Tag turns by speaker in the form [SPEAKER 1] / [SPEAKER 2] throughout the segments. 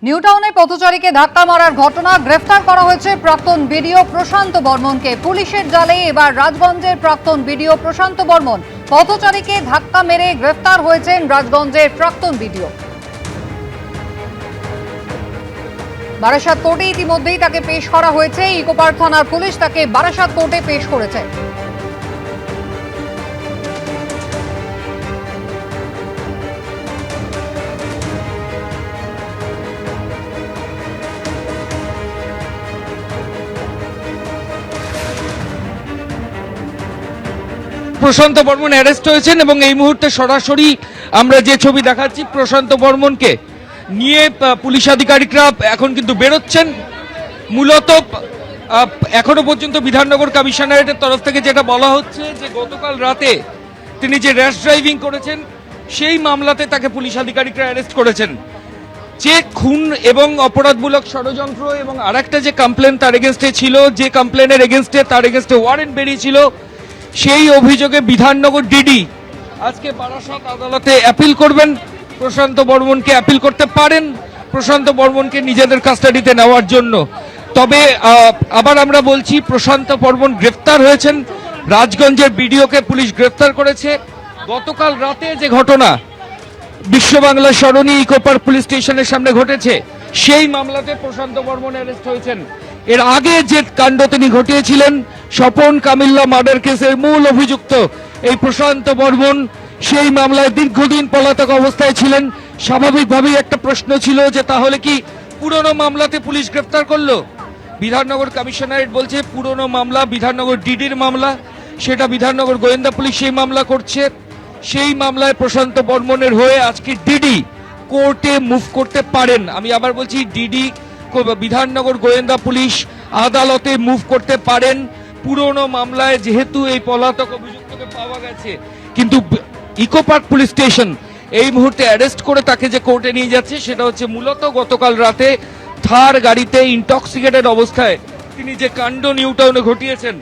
[SPEAKER 1] নিউটাউনে পথচারীকে ধাক্কা মারার ঘটনা, গ্রেফতার করা হয়েছে প্রাক্তন বিডিও প্রশান্ত বর্মনকে। পুলিশের জালে এবার রাজগঞ্জের প্রাক্তন বিডিও প্রশান্ত বর্মন। পথচারীকে ধাক্কা মেরে গ্রেফতার হয়েছেন রাজগঞ্জের প্রাক্তন বিডিও। বারাসাত কোর্টে ইতিমধ্যেই তাকে পেশ করা হয়েছে। ইকোপার্ক থানার পুলিশ তাকে বারাসাত কোর্টে পেশ করেছে।
[SPEAKER 2] প্রশান্ত বর্মন অ্যারেস্ট হয়েছেন এবং এই মুহূর্তে সরাসরি আমরা যে ছবি দেখাচ্ছি, প্রশান্ত বর্মনকে নিয়ে পুলিশ আধিকারিকরা এখন কিন্তু বেরোচ্ছেন। মূলত এখনো পর্যন্ত বিধাননগর কমিশনারেটের তরফ থেকে যেটা বলা হচ্ছে যে গতকাল রাতে তিনি যে র্যাশ ড্রাইভিং করেছেন সেই মামলাতে তাকে পুলিশ আধিকারিকরা অ্যারেস্ট করেছেন। যে খুন এবং অপরাধমূলক ষড়যন্ত্র এবং আরেকটা যে কমপ্লেন তার এগেনস্টে ছিল, যে কমপ্লেনের এগেনস্টে তার এগেনস্টে ওয়ারেন্ট বেরিয়েছিল, সেই অভিযোগে বিধাননগর ডিডি আজকে বারাসাত আদালতে অ্যাপিল করবেন। প্রশান্ত বর্মনকে অ্যাপিল করতে পারেন প্রশান্ত বর্মনকে নিজেদের কাস্টাডিতে নেওয়ার জন্য। তবে আবার আমরা বলছি, প্রশান্ত বর্মন গ্রেফতার হয়েছেন। রাজগঞ্জের বিডিওকে পুলিশ গ্রেফতার করেছে। গতকাল রাতে যে ঘটনা বিশ্ব বাংলা সরণি ইকোপার্ক পুলিশ স্টেশনের সামনে ঘটেছে, সেই মামলাতে প্রশান্ত বর্মন অ্যারেস্ট হয়েছেন। এর আগে যে কাণ্ড তিনি ঘটিয়েছিলেন, স্বপন কামিল্লা মার্ডার কেসের মূল অভিযুক্ত এই প্রশান্ত বর্মন, সেই মামলায় দীর্ঘদিন পলাতক অবস্থায় ছিলেন। স্বাভাবিকভাবেই একটা প্রশ্ন ছিল যে তাহলে কি পুরনো মামলাতে পুলিশ গ্রেফতার করলো? বিধাননগর কমিশনারেট বলছে পুরনো মামলা বিধাননগর ডিডির মামলা, সেটা বিধাননগর গোয়েন্দা পুলিশ সেই মামলা করছে। সেই মামলায় প্রশান্ত বর্মনের হয়ে আজকে ডিডি কোর্টে মুভ করতে পারেন। আমি আবার বলছি, ডিডি বিধাননগর গোয়েন্দা পুলিশ আদালতে মুভ করতে পারেন। পুরনো মামলায় যেহেতু এই পলাতক অভিযুক্তকে পাওয়া গেছে, কিন্তু ইকোপার্ক পুলিশ স্টেশন এই মুহূর্তে অ্যারেস্ট করে তাকে যে কোর্টে নিয়ে যাচ্ছে সেটা হচ্ছে মূলত গতকাল রাতে থার গাড়িতে ইনটক্সিকেটেড অবস্থায় তিনি যে কাণ্ড নিউটাউনে ঘটিয়েছেন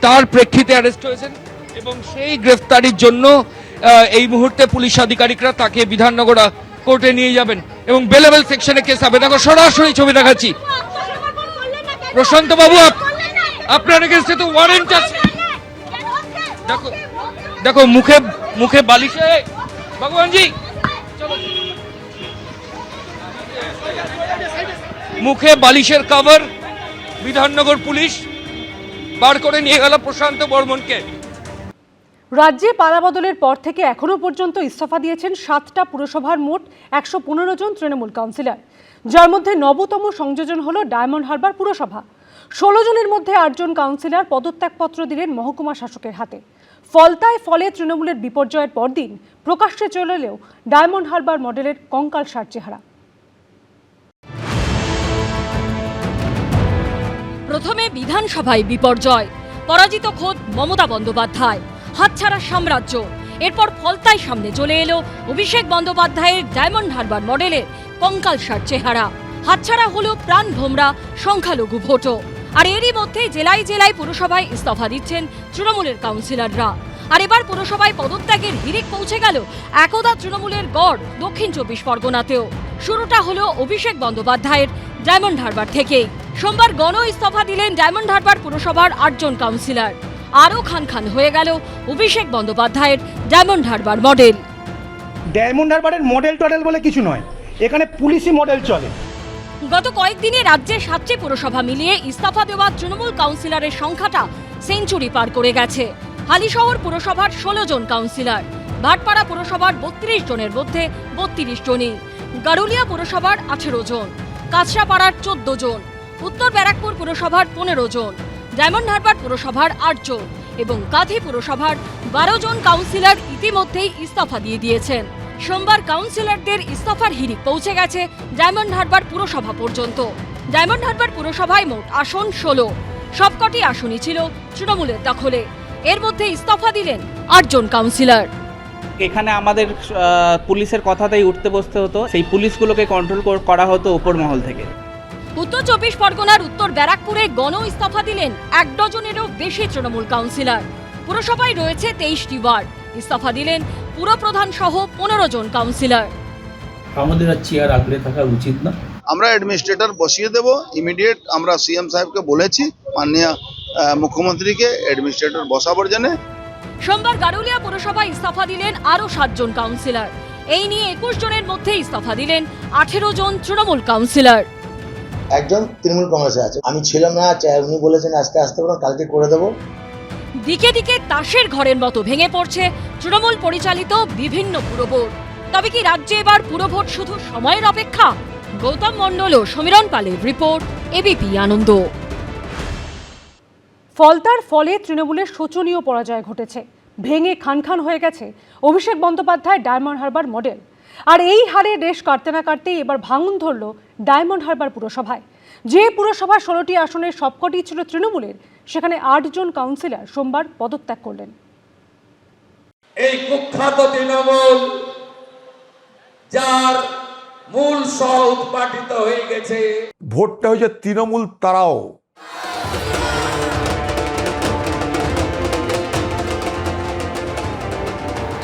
[SPEAKER 2] তার প্রেক্ষিতে অ্যারেস্ট হয়েছেন এবং সেই গ্রেফতারির জন্য এই মুহূর্তে পুলিশ আধিকারিকরা তাকে বিধাননগর কোর্টে নিয়ে যাবেন এবং বেলেবেল সেকশনে কেস হবে। দেখো সরাসরি ছবি দেখাচ্ছি। প্রশান্ত বাবু, আপনার এগেন্সটে তো ওয়ারেন্ট আছে। দেখো দেখো মুখে মুখে বালিশে, ভগবানজি মুখে বালিশের কভার বিধাননগর পুলিশ বার করে নিয়ে গেল প্রশান্ত বর্মনকে।
[SPEAKER 3] রাজ্যে পালাবদলের পর থেকে এখনো পর্যন্ত ইস্তফা দিয়েছেন 7টা পুরসভার মোট 115 জন তৃণমূল কাউন্সিলর, যার মধ্যে নবতম সংযোজন হলো ডায়মন্ড হারবার পুরসভা। 16 জনের মধ্যে 8 জন কাউন্সিলর পদত্যাগপত্র দিলেন মহকুমা শাসকের হাতে। ফলে তৃণমূলের বিপর্যয়ের পরদিন প্রকাশ্যে চলে এলেও ডায়মন্ড হারবার মডেলের কঙ্কালসার চেহারা।
[SPEAKER 4] প্রথমে বিধানসভায় বিপর্যয়, পরাজিত খোদ মমতা বন্দ্যোপাধ্যায়, হাতছাড়া সাম্রাজ্য। এরপর ফলতায় সামনে চলে এলো অভিষেক বন্দ্যোপাধ্যায়ের ডায়মন্ড হারবার মডেলের কঙ্কালসার চেহারা। হাতছাড়া হলো প্রাণ ভোমরা সংখ্যালঘু ভোটও। আর এরই মধ্যে জেলায় জেলায় পুরসভায় ইস্তফা দিচ্ছেন তৃণমূলের কাউন্সিলররা। আর এবার পুরসভায় পদত্যাগের হিড়িক পৌঁছে গেল একদা তৃণমূলের গড় দক্ষিণ 24 পরগনাতেও। শুরুটা হলো অভিষেক বন্দ্যোপাধ্যায়ের ডায়মন্ড হারবার থেকেই। সোমবার গণ ইস্তফা দিলেন ডায়মন্ড হারবার পুরসভার 8 জন কাউন্সিলর। আরও খান হয়ে গেল অভিষেক বন্দ্যোপাধ্যায়ের ডায়মন্ড হারবার মডেল।
[SPEAKER 5] ডায়মন্ড হারবারের মডেল টডেল বলে কিছু নয়, এখানে পুলিশি মডেল চলে।
[SPEAKER 4] গত কয়েকদিনে রাজ্যের 7টি পুরসভা মিলিয়ে ইস্তফা দেওয়া তৃণমূল কাউন্সিলরের সংখ্যাটা সেঞ্চুরি পার করে গেছে। হালিশহর পুরসভার 16 জন কাউন্সিলর, ভাটপাড়া পুরসভার 32 জনের মধ্যে 32 জনই, গারুলিয়া পুরসভার 18 জন, কাছড়াপাড়ার 14 জন, উত্তর ব্যারাকপুর পুরসভার 15 জন, ডায়মন্ড হারবার পুরসভার 8 জন এবং কাঁথি পুরসভার 12 জন কাউন্সিলর ইতিমধ্যেই ইস্তফা দিয়ে দিয়েছেন। সোমবার কাউন্সিলরদের ইস্তফার হিড়িক পৌঁছে গেছে ডায়মন্ড হারবার পুরসভা পর্যন্ত। ডায়মন্ড হারবার পুরসভায় মোট আসন 16, সবকটি আসনই ছিল তৃণমূলের দখলে। এর মধ্যে ইস্তফা দিলেন 8 জন কাউন্সিলর।
[SPEAKER 6] এখানে আমাদের পুলিশের কথাতেই উঠতে বসতে হতো, সেই পুলিশগুলোকে কন্ট্রোল করা হতো উপর মহল থেকে।
[SPEAKER 4] উত্তর 24 পরগনার উত্তর ব্যারাকপুরে গণ ইস্তফা দিলেন 1 ডজনেরও বেশি তৃণমূল কাউন্সিলর। পুরসভায় রয়েছে 23টি ওয়ার্ড। ইস্তফা দিলেন পুরপ্রধান সহ 15 জন কাউন্সিলর।
[SPEAKER 7] আমাদের আর চেয়ার আঁকড়ে থাকা উচিত না।
[SPEAKER 8] আমরা অ্যাডমিনিস্ট্রেটর বসিয়ে দেব ইমিডিয়েট। আমরা সিএম সাহেবকে বলেছি, মাননীয় মুখ্যমন্ত্রীকে অ্যাডমিনিস্ট্রেটর বসাবার জন্য।
[SPEAKER 4] সোমবার গারুলিয়া পুরসভায় ইস্তফা দিলেন আরও 7 জন কাউন্সিলর। এই নিয়ে 21 জনের মধ্যে ইস্তফা দিলেন 18 জন তৃণমূল কাউন্সিলর।
[SPEAKER 9] একজন তৃণমূল কংগ্রেসে আছে, আমি ছিলাম না, উনি বলেছেন আজকে আসতে পারবেন, কালকে করে দেবো।
[SPEAKER 4] দিকে দিকে তাসের ঘরের মতো ভেঙে পড়ছে তৃণমূল পরিচালিত বিভিন্ন পুরভোট। তবে কি রাজ্যে এবার পুরভোট শুধু সময়ের অপেক্ষা? গৌতম মণ্ডল ও সমীরণ পালের রিপোর্ট, এবিপি আনন্দ।
[SPEAKER 3] ফলতার ফলে তৃণমূলের শোচনীয় পরাজয় ঘটেছে। ভেঙে খান খান হয়ে গেছে অভিষেক বন্দ্যোপাধ্যায় ডায়মন্ড হারবার মডেল। আর এই হারে রেশ কাটতে না কাটতেই এবার ভাঙন ধরল ডায়মন্ড হারবার পুরসভায়। যে পুরসভার 16টি আসনের সবকটি ছিল তৃণমূলের, সেখানে 8 জন কাউন্সিলর সোমবার পদত্যাগ করলেন।
[SPEAKER 10] এই কুখ্যাত তৃণমূল, যার মূল সহ উৎপাটিত হয়ে গেছে,
[SPEAKER 11] ভোটটা হয়েছে তৃণমূল তারাও।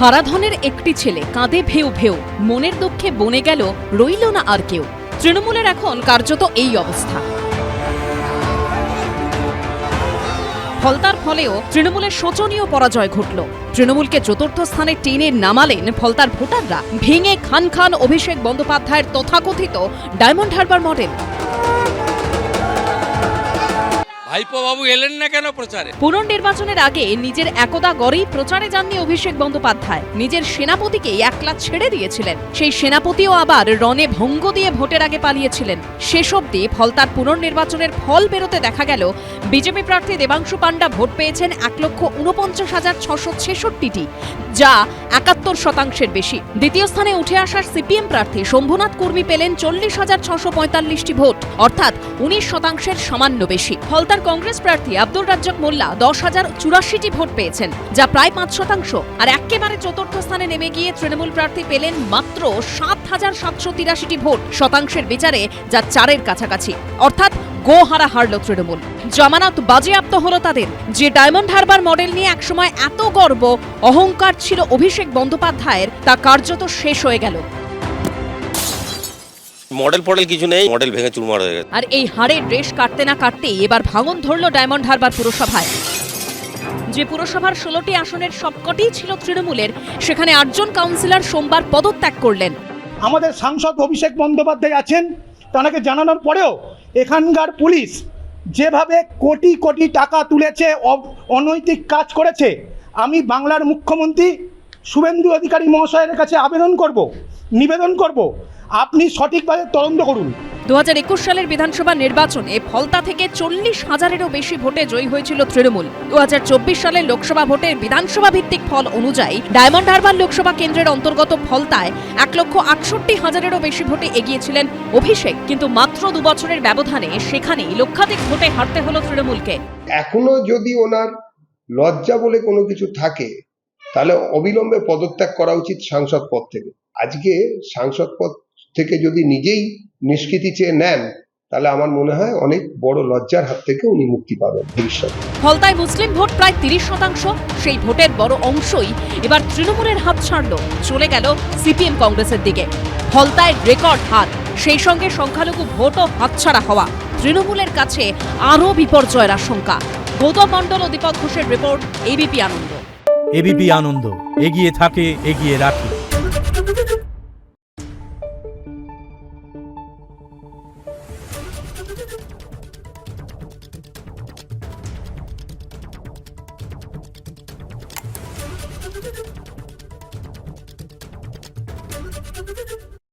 [SPEAKER 4] হারাধনের একটি ছেলে কাঁদে ভেউ ভেউ, মনের দুঃখে বনে গেল, রইল না আর কেউ। তৃণমূলের এখন কার্যত এই অবস্থা। ফলতার ফলেও তৃণমূলের শোচনীয় পরাজয় ঘটল। তৃণমূলকে চতুর্থ স্থানে টেনে নামালেন ফলতার ভোটাররা। ভেঙে খান খান অভিষেক বন্দ্যোপাধ্যায়ের তথাকথিত ডায়মন্ড হারবার মডেল।
[SPEAKER 2] ভাইপো বাবু এলেন না কেন প্রচারে?
[SPEAKER 4] পুনর্নির্বাচনের আগে নিজের একদা গড়েই প্রচারে যাননি অভিষেক বন্দ্যোপাধ্যায়। নিজের সেনাপতিকে একলা ছেড়ে দিয়েছিলেন। সেই সেনাপতিও আবার রণে ভঙ্গ দিয়ে ভোটের আগে পালিয়েছিলেন। শেষ অবধি ফলতার পুনর্নির্বাচনের ফল বেরোতে দেখা গেল বিজেপি প্রার্থী দেবাংশু পাণ্ডা ভোট পেয়েছেন 1,49,666টি, যা 71% বেশি। দ্বিতীয় স্থানে উঠে আসার সিপিএম প্রার্থী শম্ভুনাথ কুর্মী পেলেন 40,645টি ভোট, অর্থাৎ 19% সামান্য বেশি। ফলতার কংগ্রেস প্রার্থী আব্দুর রাজ্জাক মোল্লা 10,084টি ভোট পেয়েছেন, যা প্রায় 5%। আর একেবারে চতুর্থ স্থানে নেমে গিয়ে তৃণমূল প্রার্থী পেলেন মাত্র 7,783টি ভোট, শতাংশের বিচারে যা 4-এর কাছাকাছি। অর্থাৎ গোহারা হারল তৃণমূল। জামানত বাজেয়াপ্ত হলো তাদের। যে ডায়মন্ড হারবার মডেল নিয়ে একসময় এত গর্ব অহংকার ছিল অভিষেক বন্দ্যোপাধ্যায়ের, তা কার্যত শেষ হয়ে গেল।
[SPEAKER 12] মডেল কিছু নেই, মডেল ভেঙে চুরমার হয়ে গেছে।
[SPEAKER 4] আর এই হারের রেশ কাটতে না কাটতেই এবার ভাঙন ধরল ডায়মন্ড হারবার পুরসভায়। যে পুরসভার 16টি আসনের সবকটি ছিল তৃণমূলের, সেখানে 8 জন কাউন্সিলর সোমবার পদত্যাগ করলেন।
[SPEAKER 5] আমাদের সাংসদ অভিষেক বন্দ্যোপাধ্যায় আছেন, তাকে জানানোর পরেও এখানকার পুলিশ যেভাবে কোটি কোটি টাকা তুলেছে, অনৈতিক কাজ করেছে, আমি বাংলার মুখ্যমন্ত্রী শুভেন্দু অধিকারী মহাশয়ের কাছে নিবেদন করব আপনি সঠিকভাবে তদন্ত করুন।
[SPEAKER 4] 2021 সালের বিধানসভা নির্বাচনে ফলতা থেকে 40,000-এরও বেশি ভোটে জয়ী হয়েছিল তৃণমূল। 2024 সালের লোকসভা ভোটের বিধানসভা ভিত্তিক ফল অনুযায়ী ডায়মন্ড হারবার লোকসভা কেন্দ্রের অন্তর্গত ফলতায় 1,68,000-এরও বেশি ভোটে এগিয়েছিলেন অভিষেক। কিন্তু মাত্র 2 বছরের ব্যবধানে সেখানেই লক্ষাধিক ভোটে হারতে হলো তৃণমূলকে।
[SPEAKER 11] এখনো যদি ওনার লজ্জা বলে কোনো কিছু থাকে, তাহলে অবিলম্বে পদত্যাগ করা উচিত সাংসদ পদ থেকে। আজকে সাংসদ পদ থেকে যদি নিজেই নিষ্কৃতি চেয়ে নেন, তাহলে আমার মনে হয় অনেক বড় লজ্জার হাত থেকে উনি মুক্তি পাবেন ভবিষ্যতে।
[SPEAKER 4] ফলতায় মুসলিম ভোট প্রায় 30%। সেই ভোটের বড় অংশই এবার তৃণমূলের হাত ছাড়ল, চলে গেল সিপিএম কংগ্রেসের দিকে। ফলতায় রেকর্ড হার, সেই সঙ্গে সংখ্যালঘু ভোটও হাতছাড়া হওয়া। তৃণমূলের কাছে আরও বিপর্যয়ের আশঙ্কা। গৌতম মণ্ডল ও দীপক ঘোষের রিপোর্ট, এবিপি আনন্দ।
[SPEAKER 7] এবিপি আনন্দ, এগিয়ে থাকে, এগিয়ে রাখে।
[SPEAKER 11] Thank you.